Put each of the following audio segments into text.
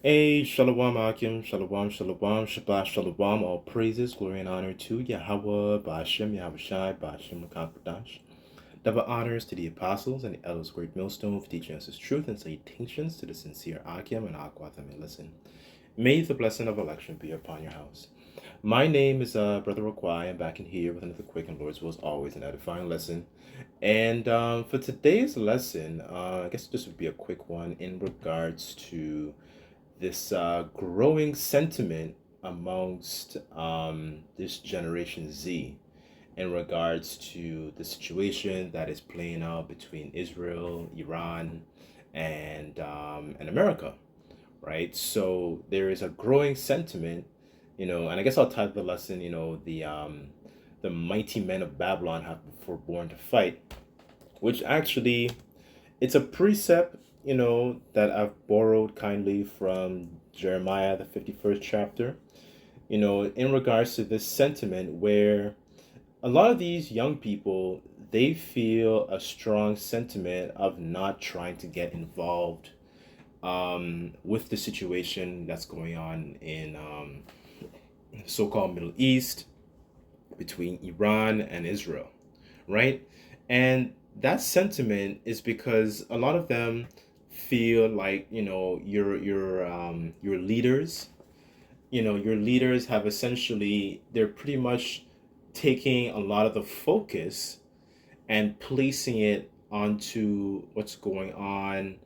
Hey, Shalom Akim, Shalom, Shalom, Shabbat, Shalom, all praises, glory, and honor to Yahweh, Ba'ashem, Yahushai, Ba'ashem, Makakodash. Double honors to the apostles and the elders, great millstone, for teaching us his truth, and salutations to the sincere Akim and Aqua that may listen. May the blessing of election be upon your house. My name is Brother Raquai. I'm back in here with another quick and Lord's will as always an edifying lesson. And for today's lesson, I guess this would be a quick one in regards to this growing sentiment amongst this Generation Z in regards to the situation that is playing out between Israel, Iran, and America, right? So there is a growing sentiment, and I guess I'll title the lesson, the mighty men of Babylon have been forborn to fight, which actually it's a precept, that I've borrowed kindly from Jeremiah, the 51st chapter, in regards to this sentiment where a lot of these young people, they feel a strong sentiment of not trying to get involved with the situation that's going on in so-called Middle East between Iran and Israel, right? And that sentiment is because a lot of them feel like your leaders, your leaders have essentially they're pretty much taking a lot of the focus and placing it onto what's going on,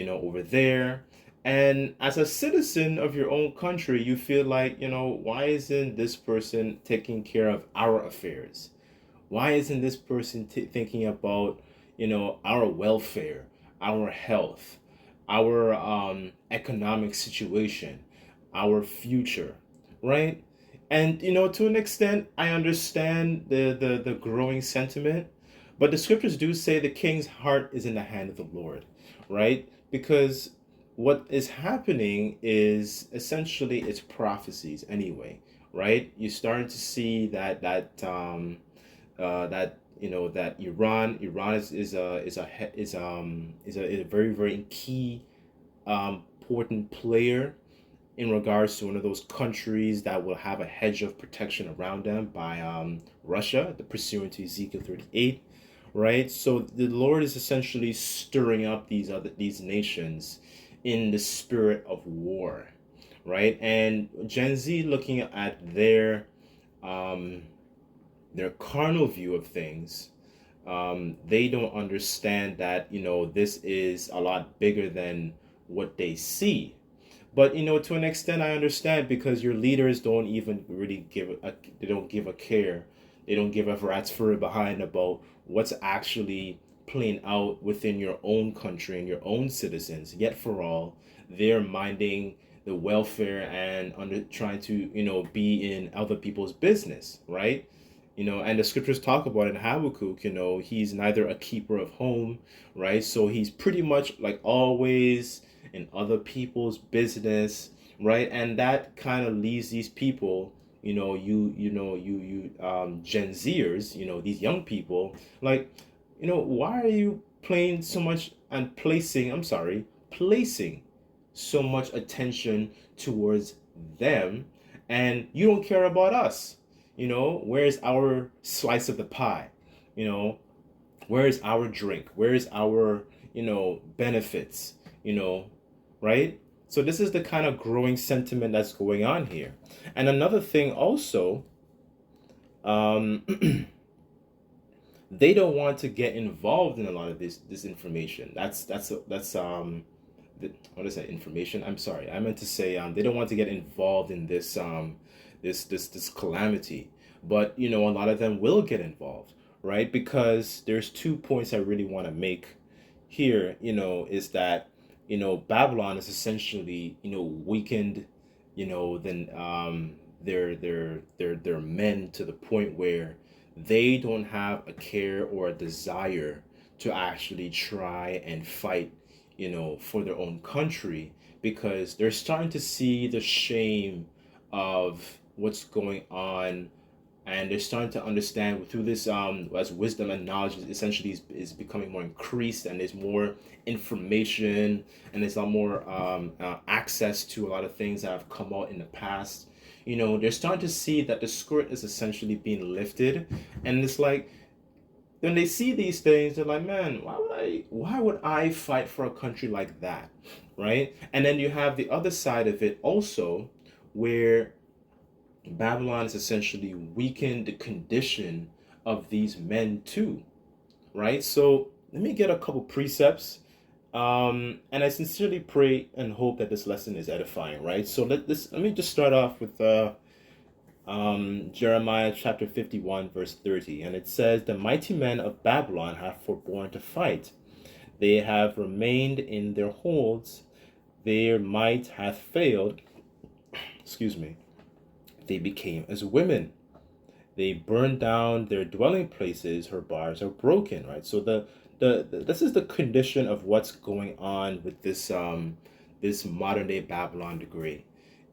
over there. And as a citizen of your own country, you feel like, why isn't this person taking care of our affairs? Why isn't this person thinking about, our welfare, our health, our economic situation, our future, right? And to an extent, I understand the growing sentiment, but the scriptures do say the king's heart is in the hand of the Lord, right? Because what is happening is essentially it's prophecies anyway, right? You're starting to see that Iran is a very very key important player in regards to one of those countries that will have a hedge of protection around them by Russia, the pursuant to Ezekiel 38, right? So the Lord is essentially stirring up these nations in the spirit of war, right? And Gen Z looking at um, their carnal view of things, they don't understand that this is a lot bigger than what they see. But to an extent, I understand because your leaders don't even really they don't give a care, they don't give a rat's for it behind about what's actually playing out within your own country and your own citizens. Yet for all, they're minding the welfare and under trying to be in other people's business, right? And the scriptures talk about in Habakkuk, he's neither a keeper of home, right? So he's pretty much like always in other people's business, right? And that kind of leaves these people, Gen Zers, these young people, like, why are you playing so much and placing so much attention towards them, and you don't care about us? Where's our slice of the pie? You know, where's our drink? Where's our, benefits? Right? So this is the kind of growing sentiment that's going on here. And another thing also, um, they don't want to get involved in a lot of this information. What is that information? I'm sorry. I meant to say they don't want to get involved in this calamity. But a lot of them will get involved, right? Because there's 2 points I really want to make here, is that Babylon is essentially weakened, then their men to the point where they don't have a care or a desire to actually try and fight, for their own country, because they're starting to see the shame of what's going on and they're starting to understand through this as wisdom and knowledge essentially is becoming more increased, and there's more information, and there's a lot more access to a lot of things that have come out in the past. They're starting to see that the skirt is essentially being lifted, and it's like when they see these things, they're like, man, why would I fight for a country like that, right? And then you have the other side of it also, where Babylon has essentially weakened the condition of these men too, right? So let me get a couple precepts. And I sincerely pray and hope that this lesson is edifying, right? So let me just start off with Jeremiah chapter 51, verse 30. And it says, the mighty men of Babylon have forborne to fight. They have remained in their holds. Their might hath failed. Excuse me. They became as women. They burned down their dwelling places. Her bars are broken, right? So the this is the condition of what's going on with this modern day Babylon degree.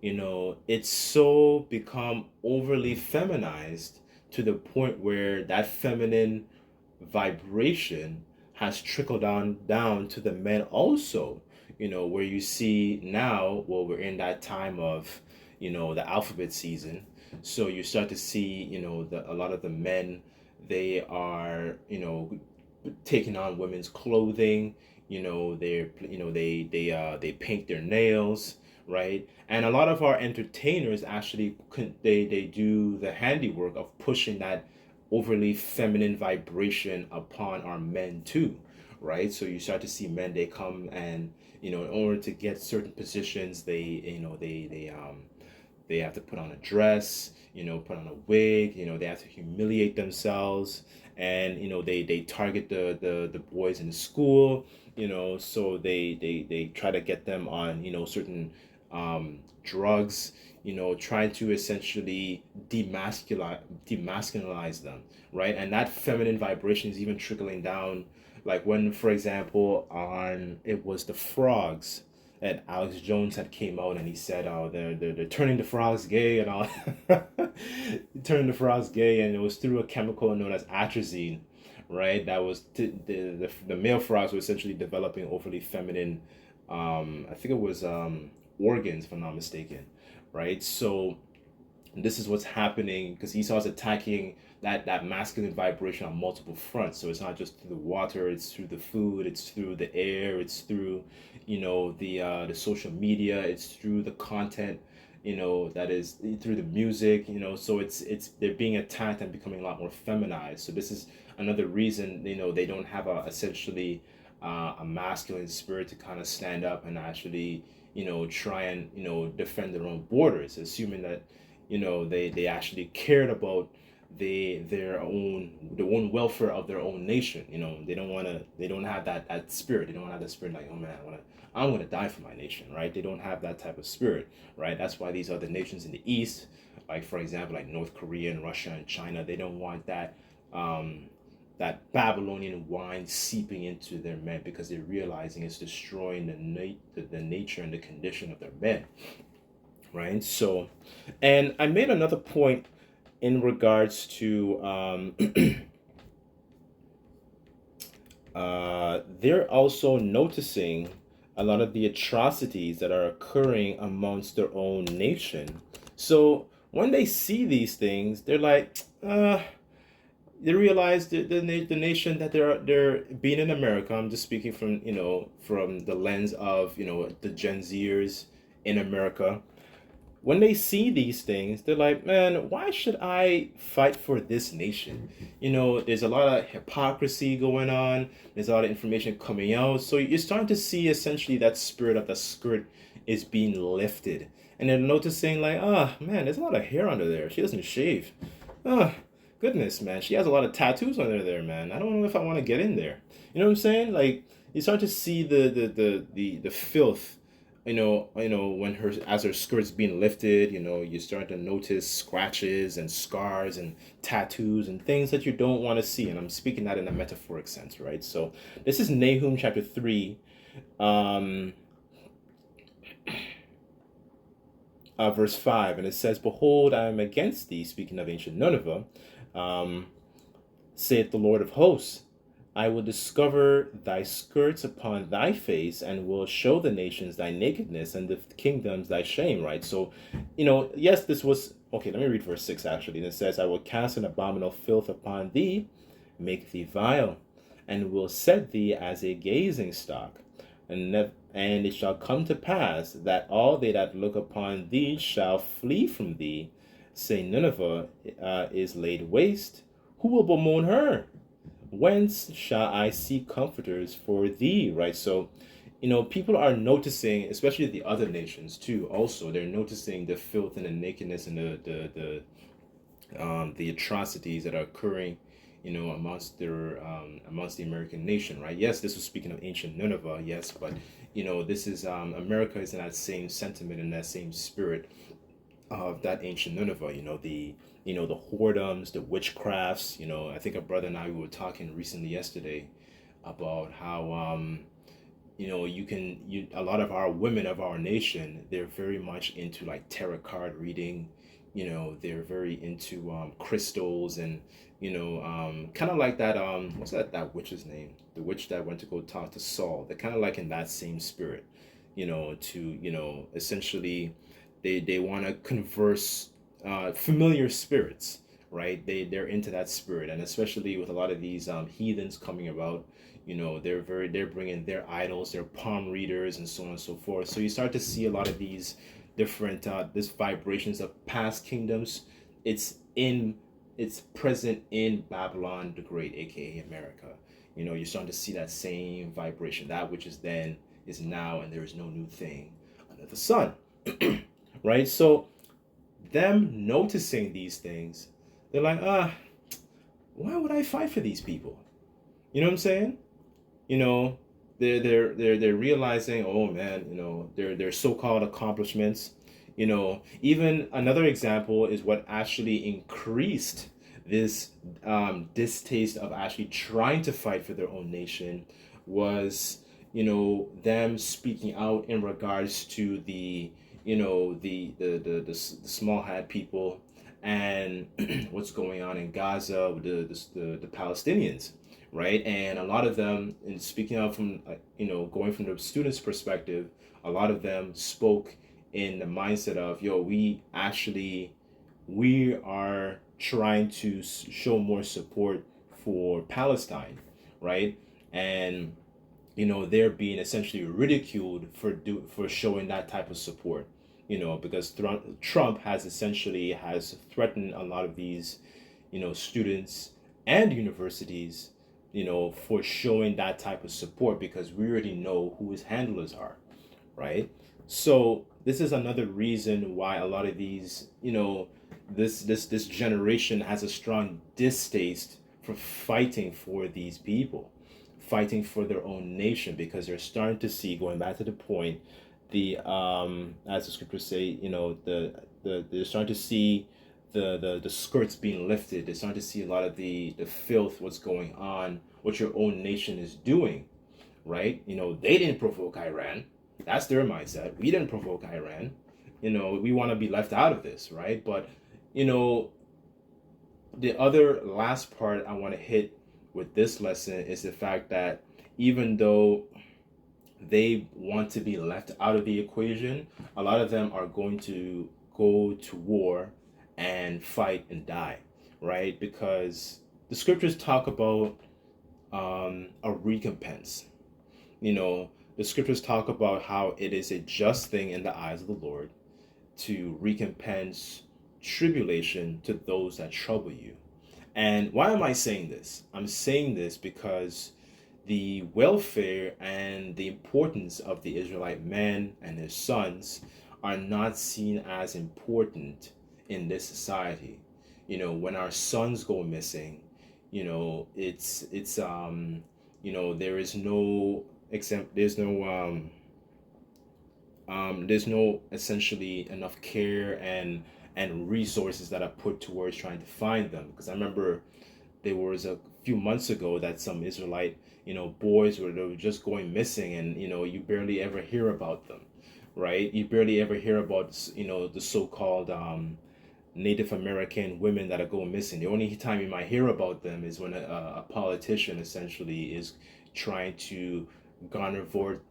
It's so become overly feminized to the point where that feminine vibration has trickled down to the men also. Where you see now, well, we're in that time of the alphabet season, so you start to see a lot of the men, they are taking on women's clothing. They paint their nails, right? And a lot of our entertainers actually they do the handiwork of pushing that overly feminine vibration upon our men too, right? So you start to see men, they come and in order to get certain positions, they have to put on a dress, put on a wig, they have to humiliate themselves, and they target the boys in the school, so they try to get them on certain drugs, trying to essentially demasculinize them, right? And that feminine vibration is even trickling down, like when, for example, on it was the frogs, and Alex Jones had came out and he said, "Oh, they're turning the frogs gay and all." Turning the frogs gay, and it was through a chemical known as atrazine, right? That was the male frogs were essentially developing overly feminine, I think it was organs, if I'm not mistaken, right? So this is what's happening because Esau's attacking that masculine vibration on multiple fronts. So it's not just through the water, it's through the food, it's through the air, it's through the social media, it's through the content, that is through the music, so it's they're being attacked and becoming a lot more feminized. So this is another reason, they don't have essentially a masculine spirit to kind of stand up and actually try and defend their own borders, assuming that they actually cared about the own welfare of their own nation. They don't have that spirit. They don't have that spirit like, oh man, I'm gonna die for my nation, right? They don't have that type of spirit, right? That's why these other nations in the east, like for example like North Korea and Russia and China, they don't want that Babylonian wine seeping into their men, because they're realizing it's destroying the nature and the condition of their men, right? So, and I made another point in regards to they're also noticing a lot of the atrocities that are occurring amongst their own nation. So when they see these things, they're like, they realize the nation that they're being in America. I'm just speaking from the lens of the Gen Zers in America. When they see these things, they're like, man, why should I fight for this nation? There's a lot of hypocrisy going on. There's a lot of information coming out. So you're starting to see essentially that spirit of the skirt is being lifted. And they're noticing like, man, there's a lot of hair under there. She doesn't shave. Ah, goodness, man. She has a lot of tattoos under there, man. I don't know if I want to get in there. You know what I'm saying? Like, you start to see the filth, when her skirt's being lifted, you start to notice scratches and scars and tattoos and things that you don't want to see. And I'm speaking that in a metaphoric sense, right? So this is Nahum chapter 3. verse 5, and it says, "Behold, I am against thee," speaking of ancient Nineveh, um, saith the Lord of hosts. "I will discover thy skirts upon thy face, and will show the nations thy nakedness, and the kingdoms thy shame." Right? So, yes, this was okay. Let me read verse 6 actually. And it says, "I will cast an abominable filth upon thee, make thee vile, and will set thee as a gazing stock. And it shall come to pass that all they that look upon thee shall flee from thee, say, Nineveh is laid waste. Who will bemoan her? Whence shall I see comforters for thee?" Right? So, people are noticing, especially the other nations too. Also, they're noticing the filth and the nakedness and the atrocities that are occurring, amongst the American nation, right? Yes, this was speaking of ancient Nineveh, yes, but this is America is in that same sentiment and that same spirit of that ancient Nineveh. The whoredoms, the witchcrafts. I think a brother and I we were talking recently yesterday about how a lot of our women of our nation, they're very much into like tarot card reading. They're very into crystals, and kind of like that, what's that witch's name, the witch that went to go talk to Saul. They're kind of like in that same spirit, to essentially they want to converse familiar spirits, right? They're into that spirit, and especially with a lot of these heathens coming about, they're bringing their idols, their palm readers, and so on and so forth. So you start to see a lot of these different this vibrations of past kingdoms. It's present in Babylon the Great, aka America. You're starting to see that same vibration. That which is then is now, and there is no new thing under the sun. Right? So them noticing these things, they're like, why would I fight for these people? You know what I'm saying? You know, they're realizing, oh man, their so-called accomplishments. Even another example is what actually increased this distaste of actually trying to fight for their own nation was, them speaking out in regards to the the small hat people, and what's going on in Gaza with the Palestinians, right? And a lot of them, and speaking out from going from the students' perspective, a lot of them spoke in the mindset of, yo, we are trying to show more support for Palestine, right? And they're being essentially ridiculed for showing that type of support, because Trump has threatened a lot of these, students and universities, for showing that type of support, because we already know who his handlers are, right? So this is another reason why a lot of these, this generation has a strong distaste for fighting for these people, fighting for their own nation, because they're starting to see, going back to the point, the as the scriptures say, they're starting to see the skirts being lifted. They're starting to see a lot of the filth, what's going on, what your own nation is doing, right? They didn't provoke Iran. That's their mindset. We didn't provoke Iran. We want to be left out of this, right? But the other last part I want to hit with this lesson is the fact that even though they want to be left out of the equation, a lot of them are going to go to war and fight and die, right? Because the scriptures talk about a recompense. The scriptures talk about how it is a just thing in the eyes of the Lord to recompense tribulation to those that trouble you. And why am I saying this? I'm saying this because the welfare and the importance of the Israelite man and his sons are not seen as important in this society. When our sons go missing, there is no there's no essentially enough care and resources that are put towards trying to find them. Because I remember there was a few months ago that some Israelite boys were just going missing, and you barely ever hear about them, right? You barely ever hear about, the so-called Native American women that are going missing. The only time you might hear about them is when a politician essentially is trying to garner vote,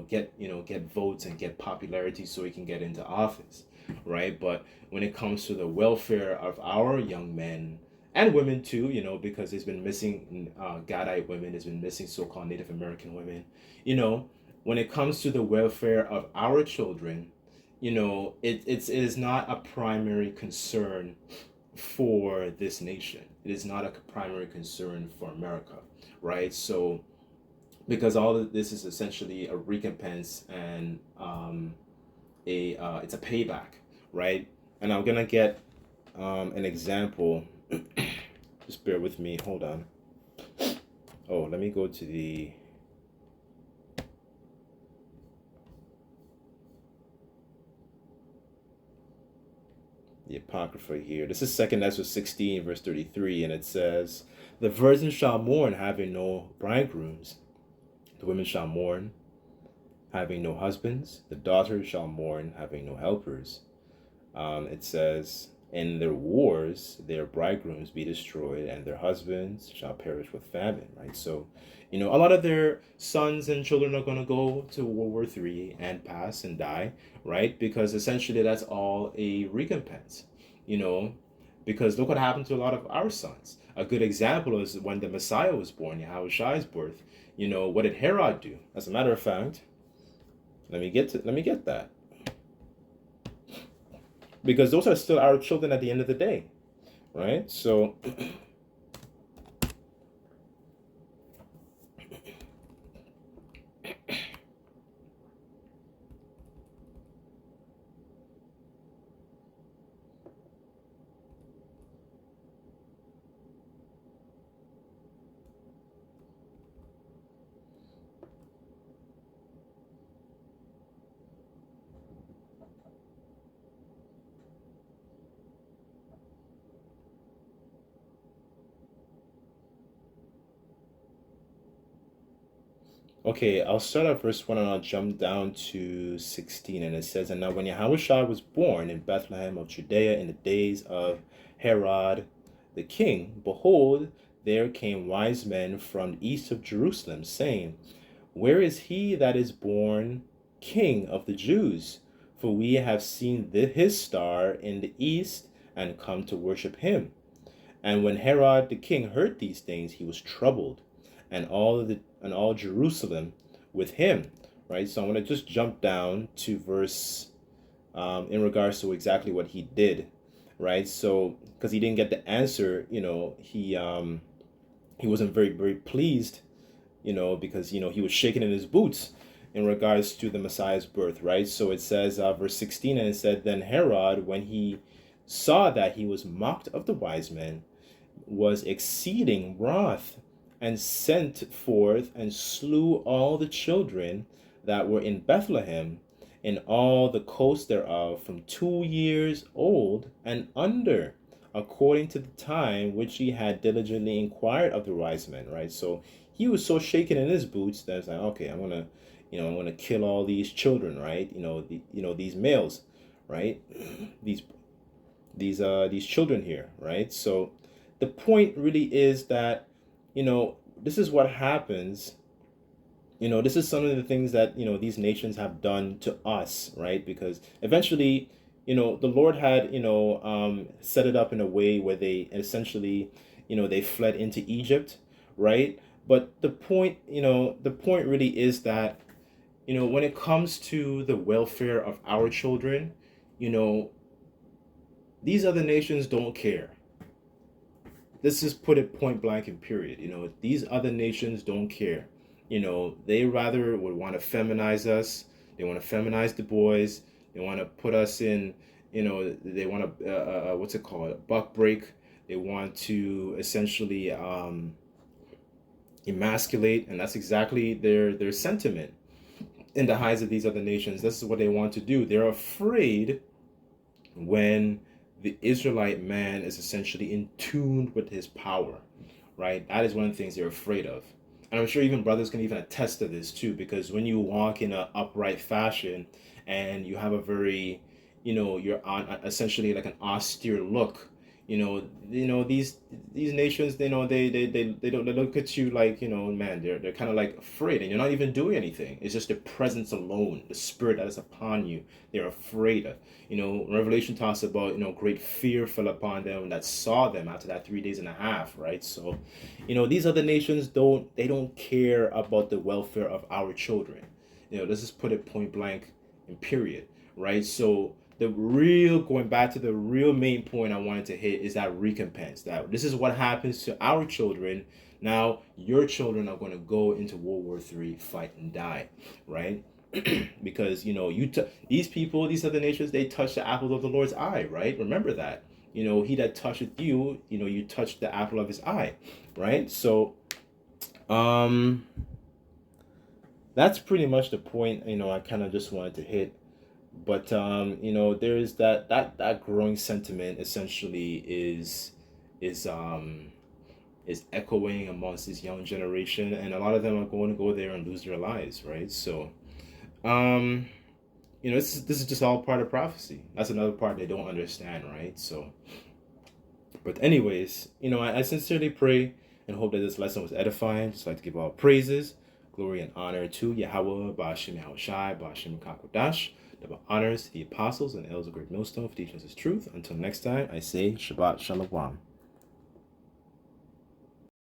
get votes and get popularity so he can get into office, right? But when it comes to the welfare of our young men and women too, because there's been missing Gadite women, there's been missing so-called Native American women, you know, when it comes to the welfare of our children, it is not a primary concern for this nation. It is not a primary concern for America, right? So, because all of this is essentially a recompense and it's a payback, right? And I'm gonna get an example. Just bear with me. Hold on. Oh, let me go to the Apocrypha here. This is 2 Ezra 16, verse 33, and it says, "The virgins shall mourn, having no bridegrooms. The women shall mourn, having no husbands. The daughters shall mourn, having no helpers." It says, "In their wars, their bridegrooms be destroyed, and their husbands shall perish with famine." Right? So, a lot of their sons and children are going to go to World War III and pass and die, right? Because essentially that's all a recompense, you know, because look what happened to a lot of our sons. A good example is when the Messiah was born, Yahushua's birth. What did Herod do? As a matter of fact, let me get that, because those are still our children at the end of the day, right? So okay, I'll start at verse 1 and I'll jump down to 16. And it says, "And now when Yahushua was born in Bethlehem of Judea in the days of Herod the king, behold, there came wise men from the east of Jerusalem, saying, Where is he that is born King of the Jews? For we have seen his star in the east and come to worship him." And when Herod the king heard these things, he was troubled, and all Jerusalem with him. Right. So I'm going to just jump down to verse in regards to exactly what he did. Right. So because he didn't get the answer, he wasn't very pleased. Because he was shaking in his boots in regards to the Messiah's birth. Right. So it says verse 16, and it said, "Then Herod, when he saw that he was mocked of the wise men, was exceeding wroth, and sent forth and slew all the children that were in Bethlehem, in all the coast thereof, from 2 years old and under, according to the time which he had diligently inquired of the wise men." Right. So he was so shaken in his boots that it's like, okay, I'm gonna kill all these children, right? These males, right? These these children here, right? So the point really is that, this is what happens. This is some of the things that, these nations have done to us, right? Because eventually, the Lord had, set it up in a way where they essentially, they fled into Egypt, right? But the point really is that, when it comes to the welfare of our children, you know, these other nations don't care. Let's just put it point blank and period. These other nations don't care. They rather would want to feminize us. They want to feminize the boys. They want to put us in, they want to, what's it called? Buck break. They want to essentially emasculate, and that's exactly their sentiment in the eyes of these other nations. This is what they want to do. They're afraid when the Israelite man is essentially in tune with his power, right? That is one of the things they're afraid of. And I'm sure even brothers can even attest to this too, because when you walk in an upright fashion and you have a very, you're on essentially like an austere look, these nations, they look at you like, man, they're kind of like afraid, and you're not even doing anything. It's just the presence alone, the spirit that is upon you. They're afraid. Revelation talks about, great fear fell upon them that saw them after that 3 days and a half, right? So, these other nations don't care about the welfare of our children. Let's just put it point blank and period, right? So going back to the real main point I wanted to hit is that recompense. That this is what happens to our children. Now your children are going to go into World War III, fight and die, right? Because these other nations, they touch the apple of the Lord's eye, right? Remember that. He that toucheth you, you touch the apple of his eye, right? So, that's pretty much the point. I kind of just wanted to hit. But there is that growing sentiment essentially is echoing amongst this young generation, and a lot of them are going to go there and lose their lives, right? So this is just all part of prophecy. That's another part they don't understand, right? So, but anyways, I sincerely pray and hope that this lesson was edifying. Just like to give all praises, glory, and honor to Yahweh, Ba'ashem Yahushai, Ba'ashem Kakodash. Double honors to the apostles and elders of Great Millstone for teaching us his truth. Until next time, I say Shabbat Shalom.